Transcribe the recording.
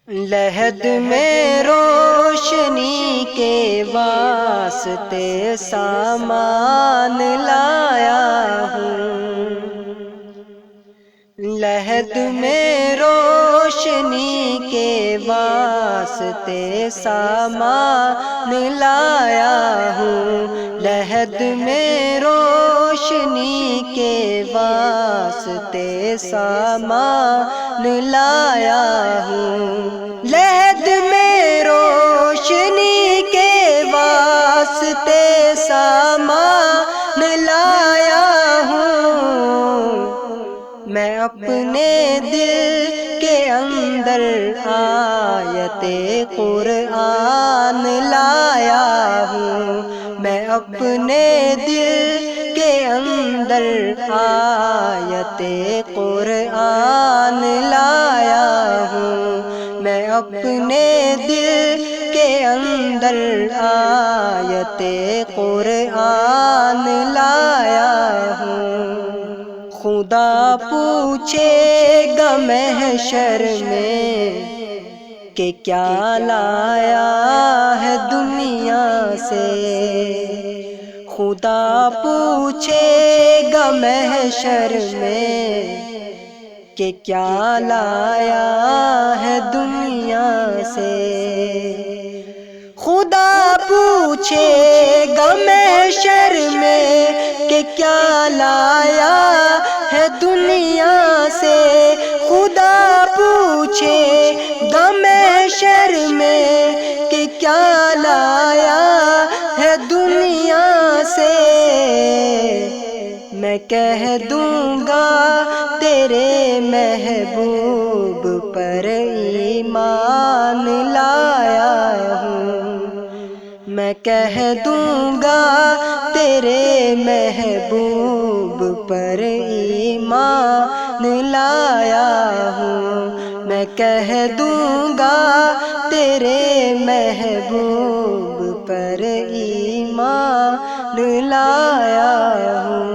لحد میں روشنی کے واسطے سامان لایا ہوں، لحد میں روشنی کے واسطے سامان لایا ہوں، لحد میں روشنی کے واسطے سامان لایا ہوں، لحد میں روشنی کے واسطے سامان لایا ہوں، میں اپنے دل کے اندر آیت قرآن لایا ہوں، میں اپنے دل کے اندر آیت قرآن لایا ہوں، میں اپنے دل کے اندر آیت قرآن لایا ہوں۔ خدا پوچھے گا محشر میں کہ کیا لایا ہے دنیا سے، خدا پوچھے گا محشر میں کہ کیا لایا ہے دنیا سے، خدا پوچھے گا محشر میں کہ کیا لایا ہے دنیا سے، خدا پوچھے گا محشر میں کہ کیا لایا ہے دنیا سے، میں کہہ دوں گا تیرے محبوب پر ایمان لایا ہوں، میں کہہ دوں گا تیرے محبوب پر ایمان لایا ہوں، میں کہہ دوں گا تیرے محبوب پر ایمان لایا ہوں۔